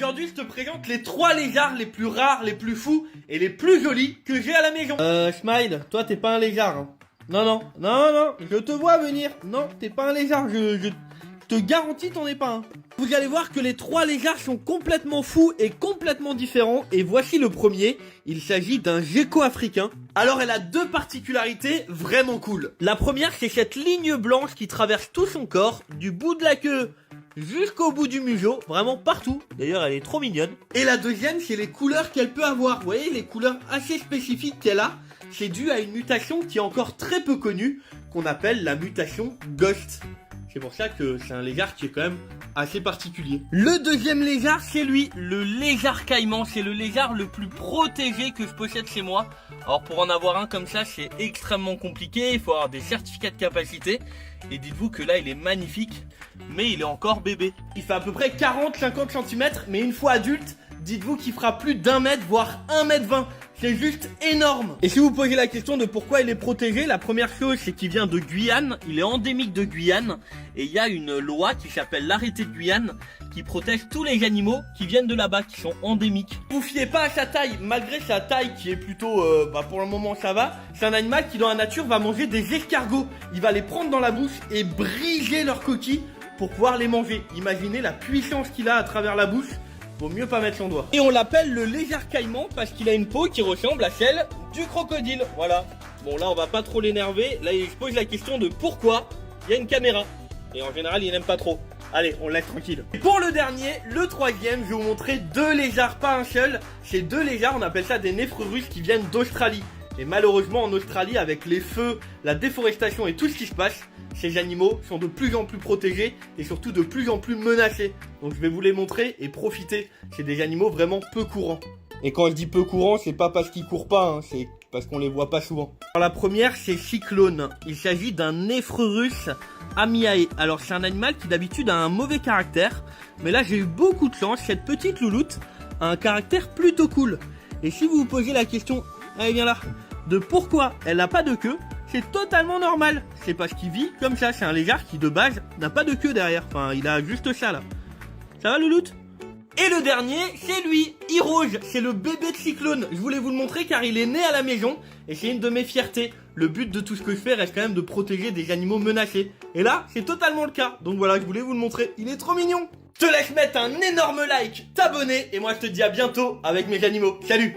aujourd'hui je te présente les 3 lézards les plus rares, les plus fous et les plus jolis que j'ai à la maison. Smile, toi t'es pas un lézard hein. Non, je te vois venir. Non, t'es pas un lézard, je te garantis t'en es pas un. Vous allez voir que les 3 lézards sont complètement fous et complètement différents. Et voici le premier, il s'agit d'un gecko africain. Alors elle a 2 particularités vraiment cool. La première c'est cette ligne blanche qui traverse tout son corps, du bout de la queue jusqu'au bout du museau, vraiment partout. D'ailleurs elle est trop mignonne. Et la deuxième c'est les couleurs qu'elle peut avoir. Vous voyez les couleurs assez spécifiques qu'elle a. C'est dû à une mutation qui est encore très peu connue, qu'on appelle la mutation Ghost. C'est pour ça que c'est un lézard qui est quand même assez particulier. Le deuxième lézard, c'est lui, le lézard caïman. C'est le lézard le plus protégé que je possède chez moi. Alors pour en avoir un comme ça, c'est extrêmement compliqué. Il faut avoir des certificats de capacité. Et dites-vous que là, il est magnifique, mais il est encore bébé. Il fait à peu près 40-50 cm, mais une fois adulte, dites-vous qu'il fera plus d'1 mètre, voire 1,20 m. C'est juste énorme. Et si vous posez la question de pourquoi il est protégé, la première chose c'est qu'il vient de Guyane, il est endémique de Guyane et il y a une loi qui s'appelle l'arrêté de Guyane qui protège tous les animaux qui viennent de là-bas, qui sont endémiques. Vous fiez pas à sa taille, malgré sa taille qui est plutôt, pour le moment ça va, c'est un animal qui dans la nature va manger des escargots. Il va les prendre dans la bouche et briser leurs coquilles pour pouvoir les manger. Imaginez la puissance qu'il a à travers la bouche. Vaut mieux pas mettre son doigt. Et on l'appelle le lézard caïman parce qu'il a une peau qui ressemble à celle du crocodile. Voilà. Bon là on va pas trop l'énerver. Là il se pose la question de pourquoi il y a une caméra. Et en général il n'aime pas trop. Allez on le laisse tranquille. Et pour le dernier, le troisième, je vais vous montrer 2 lézards, pas un seul. Ces 2 lézards, on appelle ça des nèfres russes qui viennent d'Australie. Et malheureusement en Australie avec les feux, la déforestation et tout ce qui se passe, ces animaux sont de plus en plus protégés et surtout de plus en plus menacés. Donc je vais vous les montrer et profiter. C'est des animaux vraiment peu courants. Et quand je dis peu courants, c'est pas parce qu'ils courent pas, hein, c'est parce qu'on les voit pas souvent. Alors la première c'est Cyclone. Il s'agit d'un nèfre russe Amiae. Alors c'est un animal qui d'habitude a un mauvais caractère. Mais là j'ai eu beaucoup de chance. Cette petite louloute a un caractère plutôt cool. Et si vous vous posez la question, allez viens là, de pourquoi elle n'a pas de queue, c'est totalement normal. C'est parce qu'il vit comme ça. C'est un lézard qui de base n'a pas de queue derrière. Enfin, il a juste ça là. Ça va louloute? Et le dernier, c'est lui, Hiroge. C'est le bébé de Cyclone. Je voulais vous le montrer car il est né à la maison. Et c'est une de mes fiertés. Le but de tout ce que je fais reste quand même de protéger des animaux menacés. Et là, c'est totalement le cas. Donc voilà, je voulais vous le montrer. Il est trop mignon. Je te laisse mettre un énorme like, t'abonner. Et moi, je te dis à bientôt avec mes animaux. Salut!